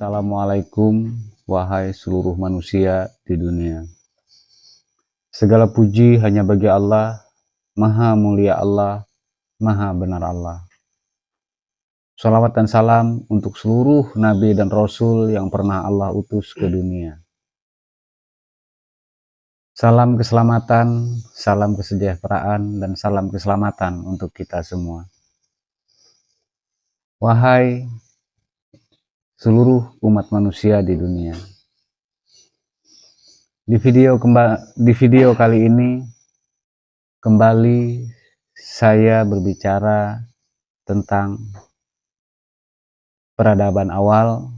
Assalamualaikum, wahai seluruh manusia di dunia. Segala puji hanya bagi Allah, Maha Mulia Allah, Maha Benar Allah. Shalawat dan salam untuk seluruh Nabi dan Rasul yang pernah Allah utus ke dunia. Salam keselamatan, salam kesejahteraan, dan salam keselamatan untuk kita semua. Wahai seluruh umat manusia di dunia. Di video kali ini kembali saya berbicara tentang peradaban awal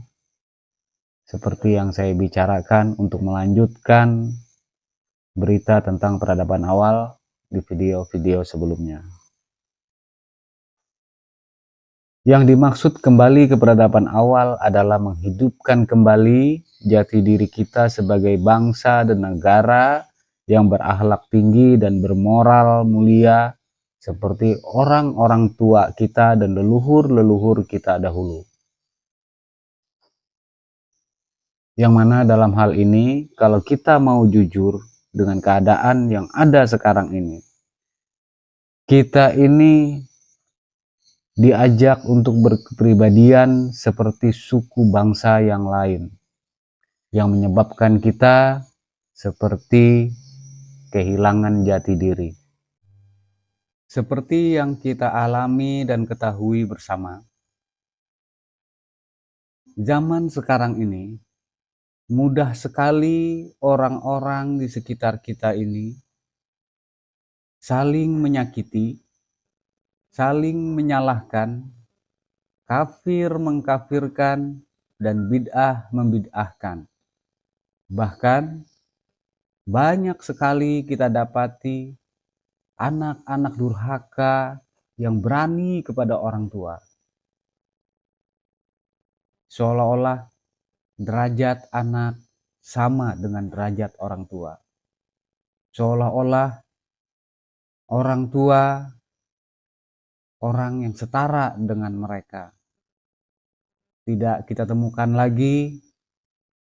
seperti yang saya bicarakan untuk melanjutkan berita tentang peradaban awal di video-video sebelumnya. Yang dimaksud kembali ke peradaban awal adalah menghidupkan kembali jati diri kita sebagai bangsa dan negara yang berakhlak tinggi dan bermoral mulia seperti orang-orang tua kita dan leluhur-leluhur kita dahulu. Yang mana dalam hal ini, kalau kita mau jujur dengan keadaan yang ada sekarang ini, kita ini diajak untuk berkepribadian seperti suku bangsa yang lain, yang menyebabkan kita seperti kehilangan jati diri. Seperti yang kita alami dan ketahui bersama, zaman sekarang ini mudah sekali orang-orang di sekitar kita ini saling menyakiti, saling menyalahkan, kafir mengkafirkan, dan bid'ah membid'ahkan. Bahkan banyak sekali kita dapati anak-anak durhaka yang berani kepada orang tua. Seolah-olah derajat anak sama dengan derajat orang tua. Seolah-olah orang tua orang yang setara dengan mereka. Tidak kita temukan lagi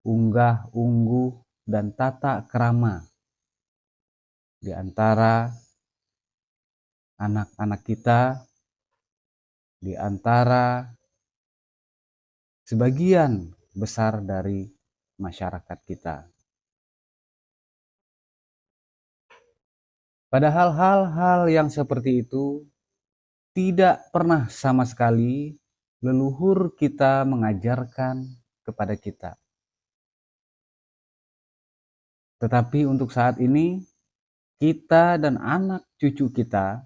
unggah, ungguh, dan tata krama di antara anak-anak kita, di antara sebagian besar dari masyarakat kita. Padahal hal-hal yang seperti itu tidak pernah sama sekali leluhur kita mengajarkan kepada kita. Tetapi untuk saat ini, kita dan anak cucu kita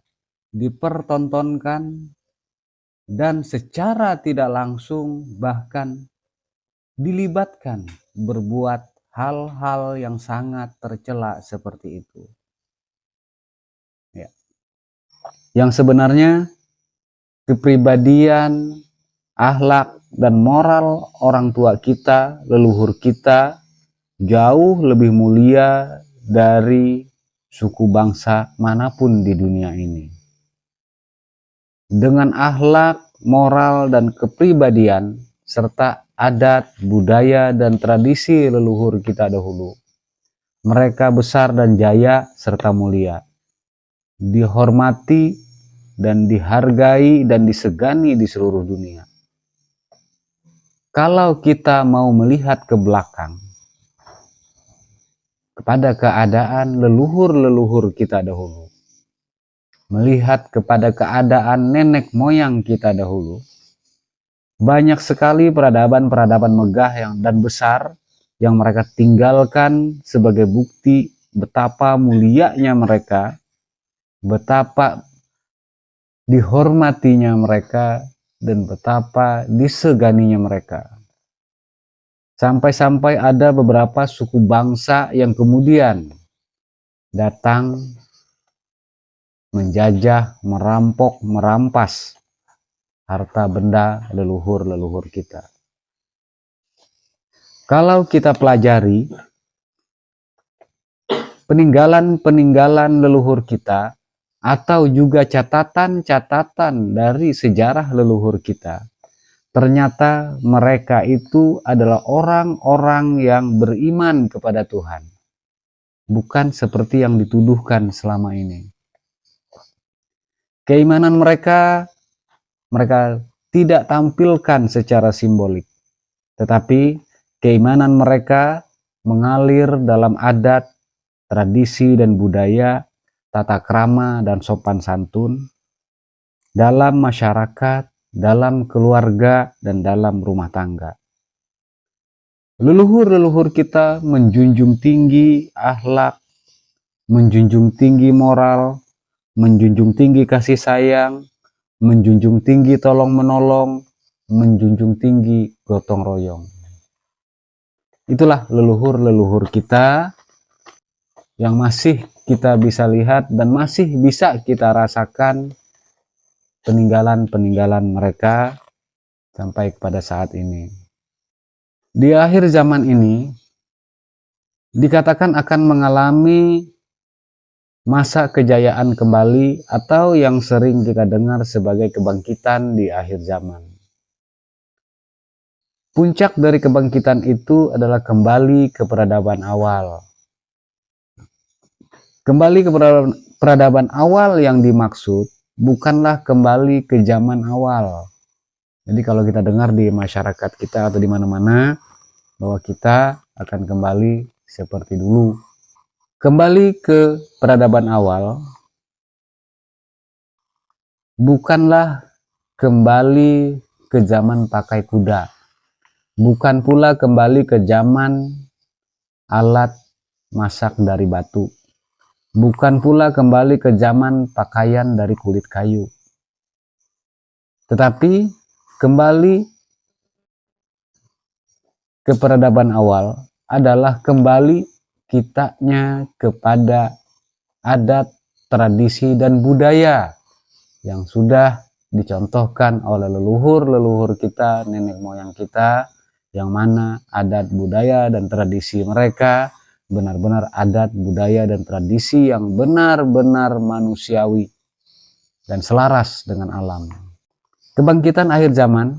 dipertontonkan dan secara tidak langsung bahkan dilibatkan berbuat hal-hal yang sangat tercela seperti itu. Ya. Yang sebenarnya kepribadian, akhlak, dan moral orang tua kita, leluhur kita, jauh lebih mulia dari suku bangsa manapun di dunia ini. Dengan akhlak, moral, dan kepribadian, serta adat, budaya, dan tradisi leluhur kita dahulu, mereka besar dan jaya serta mulia, dihormati dan dihargai dan disegani di seluruh dunia. Kalau kita mau melihat ke belakang, kepada keadaan leluhur-leluhur kita dahulu, melihat kepada keadaan nenek moyang kita dahulu, banyak sekali peradaban-peradaban megah dan besar yang mereka tinggalkan sebagai bukti betapa mulianya mereka, betapa dihormatinya mereka, dan betapa diseganinya mereka. Sampai-sampai ada beberapa suku bangsa yang kemudian datang menjajah, merampok, merampas harta benda leluhur-leluhur kita. Kalau kita pelajari peninggalan-peninggalan leluhur kita, atau juga catatan-catatan dari sejarah leluhur kita, ternyata mereka itu adalah orang-orang yang beriman kepada Tuhan. Bukan seperti yang dituduhkan selama ini. Keimanan mereka tidak tampilkan secara simbolik. Tetapi keimanan mereka mengalir dalam adat, tradisi dan budaya, tata krama dan sopan santun, dalam masyarakat, dalam keluarga, dan dalam rumah tangga. Leluhur-leluhur kita menjunjung tinggi akhlak, menjunjung tinggi moral, menjunjung tinggi kasih sayang, menjunjung tinggi tolong-menolong, menjunjung tinggi gotong royong. Itulah leluhur-leluhur kita yang masih kita bisa lihat dan masih bisa kita rasakan peninggalan-peninggalan mereka sampai kepada saat ini. Di akhir zaman ini dikatakan akan mengalami masa kejayaan kembali atau yang sering kita dengar sebagai kebangkitan di akhir zaman. Puncak dari kebangkitan itu adalah kembali ke peradaban awal. Kembali ke peradaban awal yang dimaksud bukanlah kembali ke zaman awal. Jadi kalau kita dengar di masyarakat kita atau di mana-mana bahwa kita akan kembali seperti dulu. Kembali ke peradaban awal bukanlah kembali ke zaman pakai kuda. Bukan pula kembali ke zaman alat masak dari batu. Bukan pula kembali ke zaman pakaian dari kulit kayu. Tetapi kembali ke peradaban awal adalah kembali kitanya kepada adat, tradisi, dan budaya yang sudah dicontohkan oleh leluhur-leluhur kita, nenek moyang kita, yang mana adat, budaya, dan tradisi mereka benar-benar adat, budaya, dan tradisi yang benar-benar manusiawi dan selaras dengan alam. Kebangkitan akhir zaman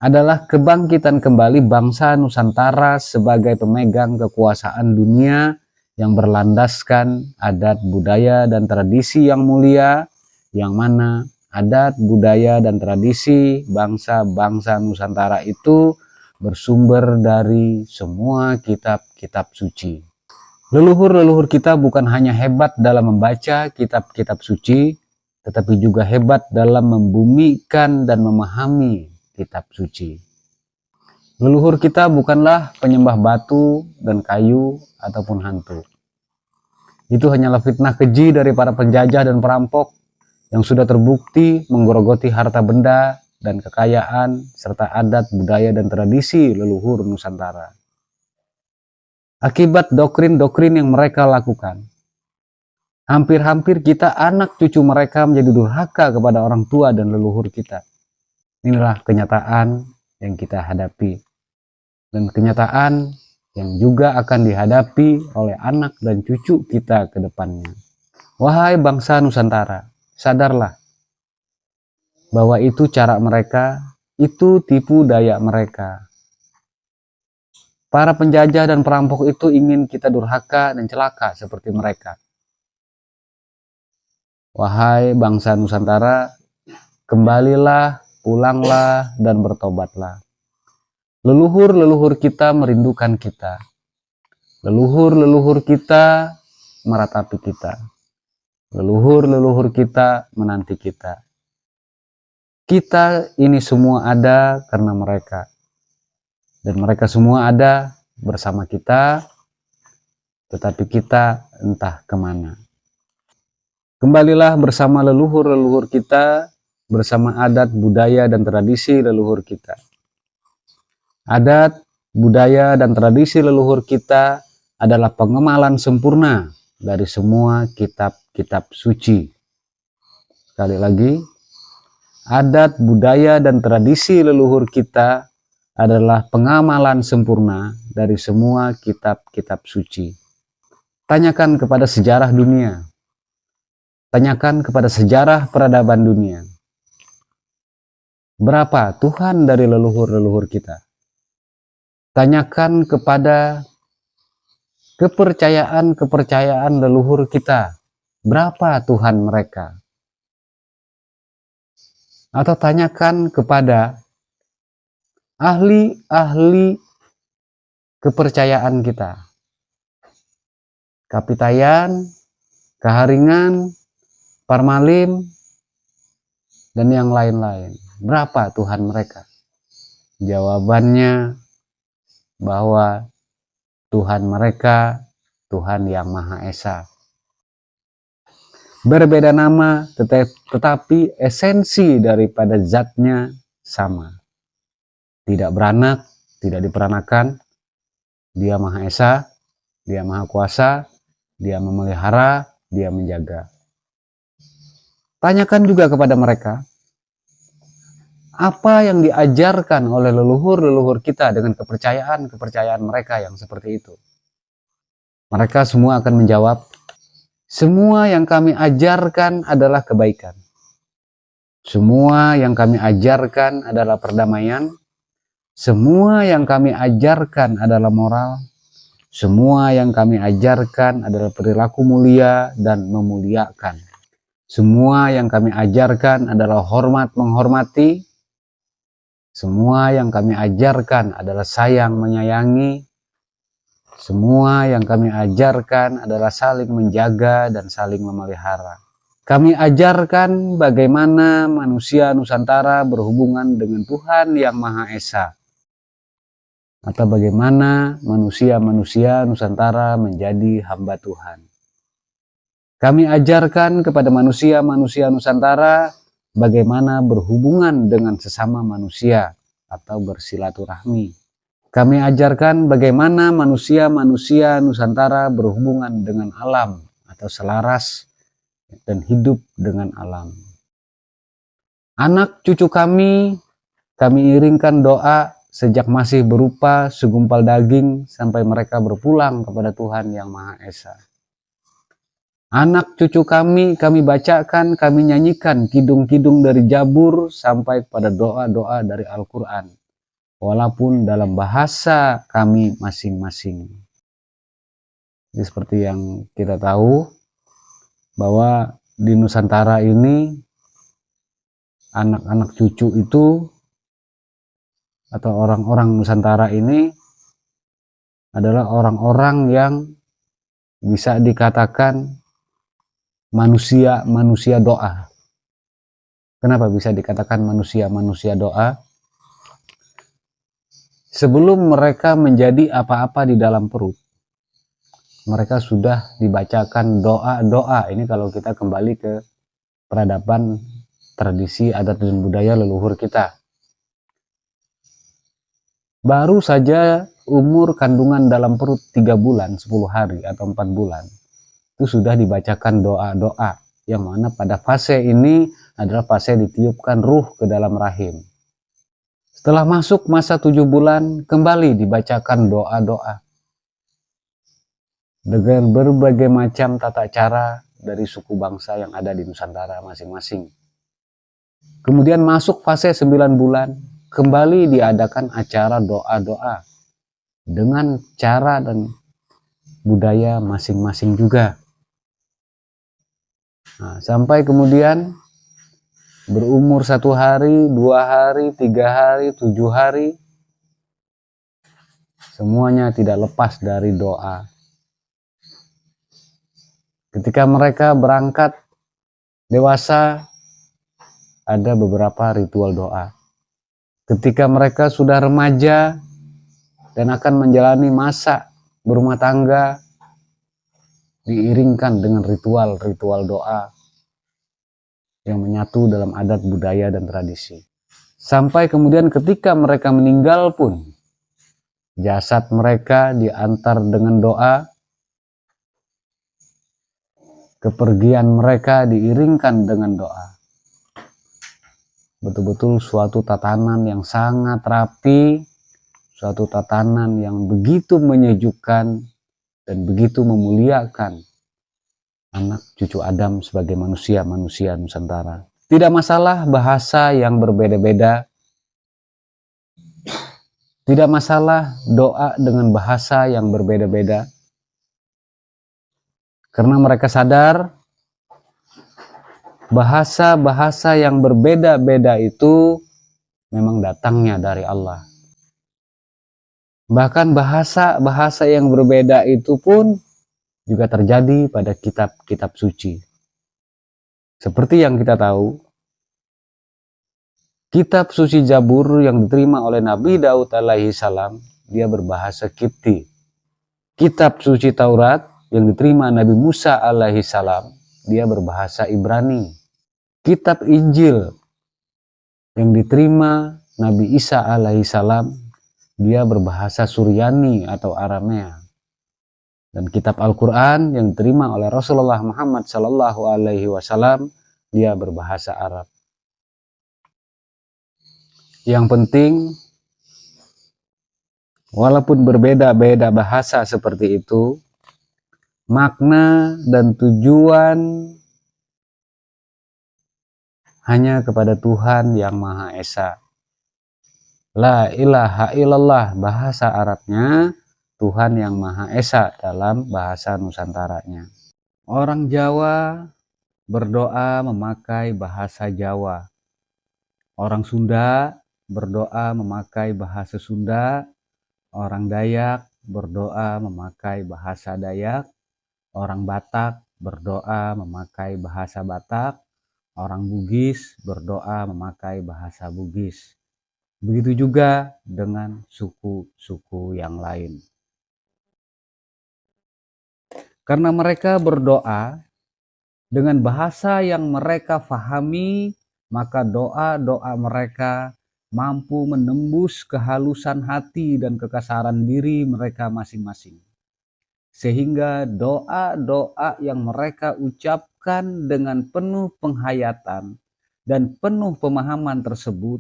adalah kebangkitan kembali bangsa Nusantara sebagai pemegang kekuasaan dunia yang berlandaskan adat, budaya, dan tradisi yang mulia, yang mana adat, budaya, dan tradisi bangsa-bangsa Nusantara itu bersumber dari semua kitab-kitab suci. Leluhur-leluhur kita bukan hanya hebat dalam membaca kitab-kitab suci, tetapi juga hebat dalam membumikan dan memahami kitab suci. Leluhur kita bukanlah penyembah batu dan kayu ataupun hantu. Itu hanyalah fitnah keji dari para penjajah dan perampok yang sudah terbukti menggerogoti harta benda dan kekayaan serta adat, budaya, dan tradisi leluhur Nusantara. Akibat doktrin-doktrin yang mereka lakukan, hampir-hampir kita anak cucu mereka menjadi durhaka kepada orang tua dan leluhur kita. Inilah kenyataan yang kita hadapi. Dan kenyataan yang juga akan dihadapi oleh anak dan cucu kita ke depannya. Wahai bangsa Nusantara, sadarlah bahwa itu cara mereka, itu tipu daya mereka. Para penjajah dan perampok itu ingin kita durhaka dan celaka seperti mereka. Wahai bangsa Nusantara, kembalilah, pulanglah, dan bertobatlah. Leluhur-leluhur kita merindukan kita. Leluhur-leluhur kita meratapi kita. Leluhur-leluhur kita menanti kita. Kita ini semua ada karena mereka. Dan mereka semua ada bersama kita, tetapi kita entah kemana. Kembalilah bersama leluhur-leluhur kita, bersama adat, budaya, dan tradisi leluhur kita. Adat, budaya, dan tradisi leluhur kita adalah pengemalan sempurna dari semua kitab-kitab suci. Sekali lagi, adat, budaya, dan tradisi leluhur kita adalah pengamalan sempurna dari semua kitab-kitab suci. Tanyakan kepada sejarah dunia. Tanyakan kepada sejarah peradaban dunia. Berapa Tuhan dari leluhur-leluhur kita? Tanyakan kepada kepercayaan leluhur kita. Berapa Tuhan mereka? Atau tanyakan kepada ahli-ahli kepercayaan kita. Kapitayan, Kaharingan, Parmalim, dan yang lain-lain. Berapa Tuhan mereka? Jawabannya bahwa Tuhan mereka Tuhan yang Maha Esa. Berbeda nama, tetapi esensi daripada zatnya sama. Tidak beranak, tidak diperanakan. Dia Maha Esa, Dia Maha Kuasa, Dia memelihara, Dia menjaga. Tanyakan juga kepada mereka, apa yang diajarkan oleh leluhur-leluhur kita dengan kepercayaan mereka yang seperti itu? Mereka semua akan menjawab, semua yang kami ajarkan adalah kebaikan. Semua yang kami ajarkan adalah perdamaian. Semua yang kami ajarkan adalah moral. Semua yang kami ajarkan adalah perilaku mulia dan memuliakan. Semua yang kami ajarkan adalah hormat menghormati. Semua yang kami ajarkan adalah sayang menyayangi. Semua yang kami ajarkan adalah saling menjaga dan saling memelihara. Kami ajarkan bagaimana manusia Nusantara berhubungan dengan Tuhan yang Maha Esa. Atau bagaimana manusia-manusia Nusantara menjadi hamba Tuhan. Kami ajarkan kepada manusia-manusia Nusantara bagaimana berhubungan dengan sesama manusia atau bersilaturahmi. Kami ajarkan bagaimana manusia-manusia Nusantara berhubungan dengan alam atau selaras dan hidup dengan alam. Anak cucu kami iringkan doa sejak masih berupa segumpal daging sampai mereka berpulang kepada Tuhan yang Maha Esa. Anak cucu kami bacakan, kami nyanyikan kidung-kidung dari Jabur sampai pada doa-doa dari Al-Quran. Walaupun dalam bahasa kami masing-masing. Jadi seperti yang kita tahu, bahwa di Nusantara ini, anak-anak cucu itu, atau orang-orang Nusantara ini, adalah orang-orang yang bisa dikatakan manusia doa. Kenapa bisa dikatakan manusia doa? Sebelum mereka menjadi apa-apa di dalam perut, mereka sudah dibacakan doa-doa. Ini kalau kita kembali ke peradaban, tradisi, adat dan budaya leluhur kita. Baru saja umur kandungan dalam perut 3 bulan, 10 hari atau 4 bulan. Itu sudah dibacakan doa-doa, yang mana pada fase ini adalah fase ditiupkan ruh ke dalam rahim. Setelah masuk masa 7 bulan, kembali dibacakan doa-doa dengan berbagai macam tata cara dari suku bangsa yang ada di Nusantara masing-masing. Kemudian masuk fase 9 bulan, kembali diadakan acara doa-doa dengan cara dan budaya masing-masing juga. Nah, sampai kemudian berumur 1 hari, 2 hari, 3 hari, 7 hari, semuanya tidak lepas dari doa. Ketika mereka berangkat dewasa, ada beberapa ritual doa. Ketika mereka sudah remaja dan akan menjalani masa berumah tangga, diiringkan dengan ritual-ritual doa yang menyatu dalam adat budaya dan tradisi. Sampai kemudian ketika mereka meninggal pun, jasad mereka diantar dengan doa, kepergian mereka diiringkan dengan doa. Betul-betul suatu tatanan yang sangat rapi, suatu tatanan yang begitu menyejukkan dan begitu memuliakan anak cucu Adam sebagai manusia-manusia Nusantara. Tidak masalah bahasa yang berbeda-beda, Tidak masalah doa dengan bahasa yang berbeda-beda, karena mereka sadar bahasa-bahasa yang berbeda-beda itu memang datangnya dari Allah. Bahkan bahasa-bahasa yang berbeda itu pun juga terjadi pada kitab-kitab suci. Seperti yang kita tahu, kitab suci Zabur yang diterima oleh Nabi Daud alaihi salam, dia berbahasa Kipti. Kitab suci Taurat yang diterima Nabi Musa alaihi salam, dia berbahasa Ibrani. Kitab Injil yang diterima Nabi Isa alaihi salam, dia berbahasa Suryani atau Aramea. Dan kitab Al-Quran yang diterima oleh Rasulullah Muhammad sallallahu alaihi wasallam, dia berbahasa Arab. Yang penting, walaupun berbeda-beda bahasa seperti itu, makna dan tujuan hanya kepada Tuhan yang Maha Esa. La ilaha illallah bahasa Arabnya, Tuhan yang Maha Esa dalam bahasa Nusantaranya. Orang Jawa berdoa memakai bahasa Jawa. Orang Sunda berdoa memakai bahasa Sunda. Orang Dayak berdoa memakai bahasa Dayak. Orang Batak berdoa memakai bahasa Batak. Orang Bugis berdoa memakai bahasa Bugis. Begitu juga dengan suku-suku yang lain. Karena mereka berdoa dengan bahasa yang mereka fahami, maka doa-doa mereka mampu menembus kehalusan hati dan kekasaran diri mereka masing-masing. Sehingga doa-doa yang mereka ucapkan dengan penuh penghayatan dan penuh pemahaman tersebut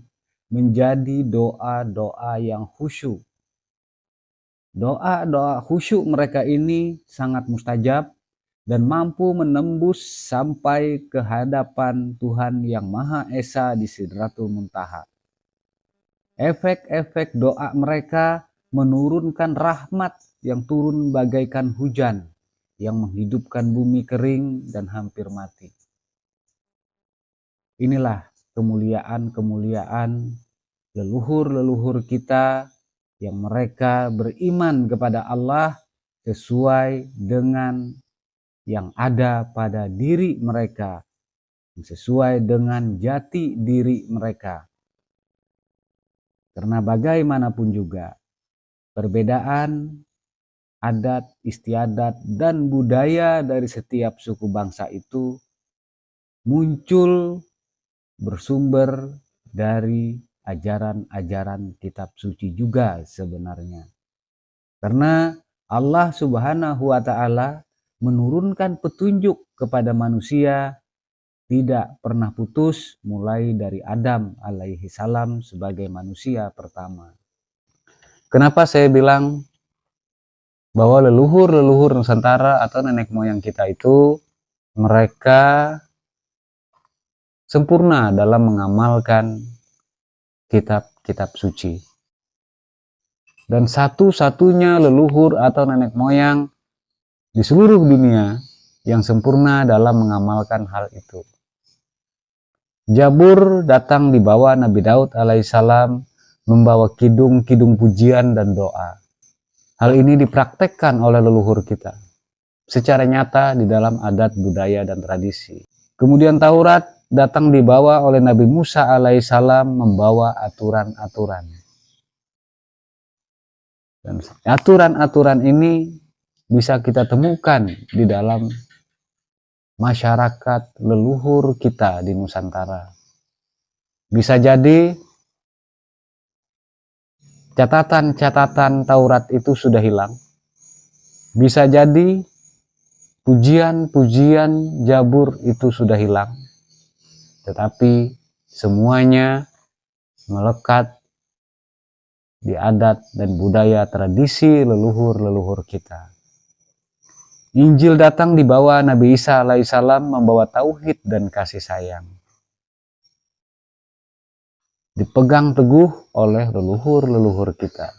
menjadi doa-doa yang khusyuk. Doa-doa khusyuk mereka ini sangat mustajab dan mampu menembus sampai ke hadapan Tuhan yang Maha Esa di Sidratul Muntaha. Efek-efek doa mereka menurunkan rahmat yang turun bagaikan hujan yang menghidupkan bumi kering dan hampir mati. Inilah kemuliaan-kemuliaan leluhur-leluhur kita yang mereka beriman kepada Allah sesuai dengan yang ada pada diri mereka, sesuai dengan jati diri mereka. Karena bagaimanapun juga, perbedaan adat, istiadat, dan budaya dari setiap suku bangsa itu muncul bersumber dari ajaran-ajaran kitab suci juga sebenarnya. Karena Allah Subhanahu wa Ta'ala menurunkan petunjuk kepada manusia tidak pernah putus mulai dari Adam alaihi salam sebagai manusia pertama. Kenapa saya bilang bahwa leluhur-leluhur Nusantara atau nenek moyang kita itu mereka sempurna dalam mengamalkan kitab-kitab suci. Dan satu-satunya leluhur atau nenek moyang di seluruh dunia yang sempurna dalam mengamalkan hal itu. Zabur datang di bawah Nabi Daud alaihissalam membawa kidung-kidung pujian dan doa. Hal ini dipraktekkan oleh leluhur kita secara nyata di dalam adat, budaya, dan tradisi. Kemudian Taurat datang dibawa oleh Nabi Musa alaihissalam membawa aturan-aturan. Dan aturan-aturan ini bisa kita temukan di dalam masyarakat leluhur kita di Nusantara. Bisa jadi catatan-catatan Taurat itu sudah hilang. Bisa jadi pujian-pujian Zabur itu sudah hilang. Tetapi semuanya melekat di adat dan budaya tradisi leluhur-leluhur kita. Injil datang dibawa Nabi Isa alaihissalam membawa tauhid dan kasih sayang. Dipegang teguh oleh leluhur-leluhur kita.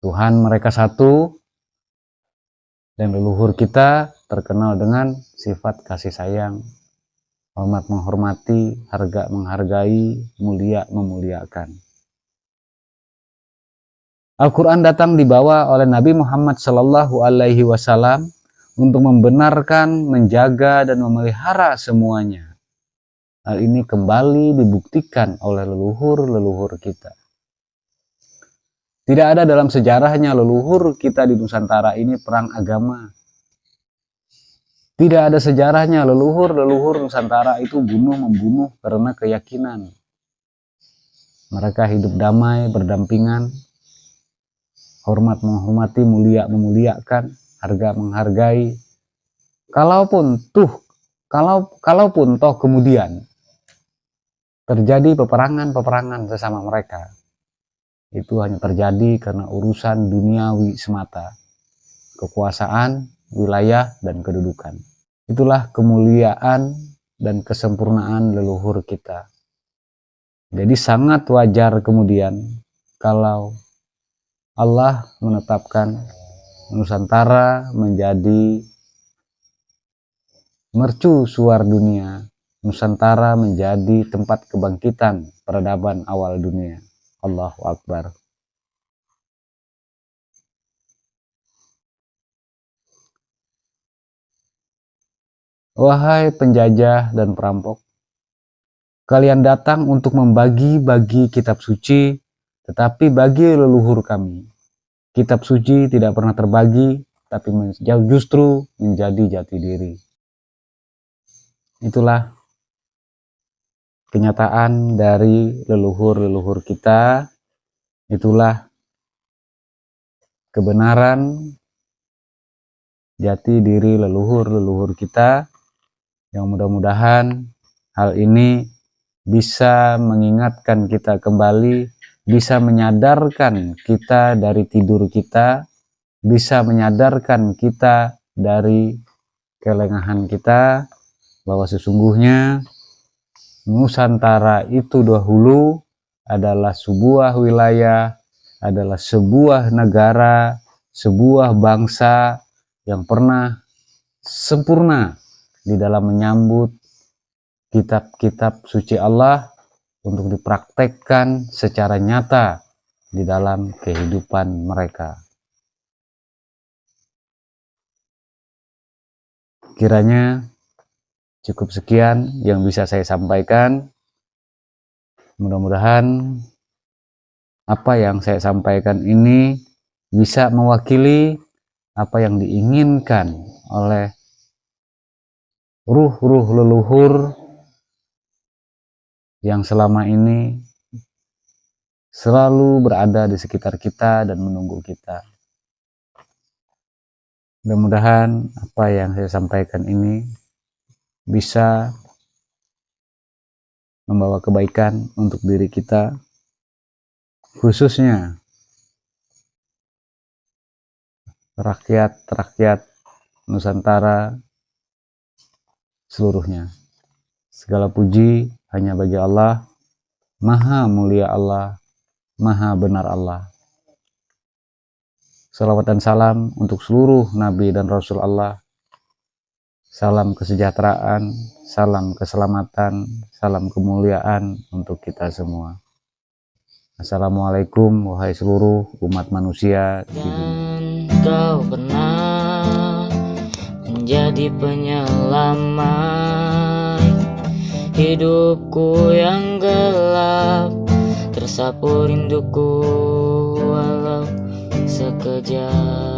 Tuhan mereka satu, dan leluhur kita terkenal dengan sifat kasih sayang, hormat menghormati, harga menghargai, mulia memuliakan. Al-Quran datang dibawa oleh Nabi Muhammad SAW untuk membenarkan, menjaga, dan memelihara semuanya. Hal ini kembali dibuktikan oleh leluhur-leluhur kita. Tidak ada dalam sejarahnya leluhur kita di Nusantara ini perang agama. Tidak ada sejarahnya leluhur-leluhur Nusantara itu bunuh-membunuh karena keyakinan. Mereka hidup damai, berdampingan, hormat menghormati, mulia memuliakan, harga menghargai. Kalaupun toh kemudian terjadi peperangan sesama mereka, itu hanya terjadi karena urusan duniawi semata, kekuasaan, wilayah, dan kedudukan. Itulah kemuliaan dan kesempurnaan leluhur kita. Jadi sangat wajar kemudian kalau Allah menetapkan Nusantara menjadi mercu suar dunia. Nusantara menjadi tempat kebangkitan peradaban awal dunia. Allahu Akbar. Wahai penjajah dan perampok, kalian datang untuk membagi-bagi kitab suci, tetapi bagi leluhur kami, kitab suci tidak pernah terbagi, tapi justru menjadi jati diri. Itulah kenyataan dari leluhur-leluhur kita. Itulah kebenaran jati diri leluhur-leluhur kita, yang mudah-mudahan hal ini bisa mengingatkan kita kembali, bisa menyadarkan kita dari tidur kita, bisa menyadarkan kita dari kelengahan kita, bahwa sesungguhnya Nusantara itu dahulu adalah sebuah wilayah, adalah sebuah negara, sebuah bangsa yang pernah sempurna di dalam menyambut kitab-kitab suci Allah untuk dipraktekkan secara nyata di dalam kehidupan mereka. Kiranya cukup sekian yang bisa saya sampaikan. Mudah-mudahan apa yang saya sampaikan ini bisa mewakili apa yang diinginkan oleh ruh-ruh leluhur yang selama ini selalu berada di sekitar kita dan menunggu kita. Mudah-mudahan apa yang saya sampaikan ini bisa membawa kebaikan untuk diri kita, khususnya rakyat-rakyat Nusantara seluruhnya. Segala puji hanya bagi Allah, Maha mulia Allah, Maha benar Allah. Salawat dan salam untuk seluruh Nabi dan Rasul Allah. Salam kesejahteraan, salam keselamatan, salam kemuliaan untuk kita semua. Assalamualaikum wahai seluruh umat manusia di dunia. Kau pernah menjadi penyelamat hidupku yang gelap, tersapu rinduku walau sekejap.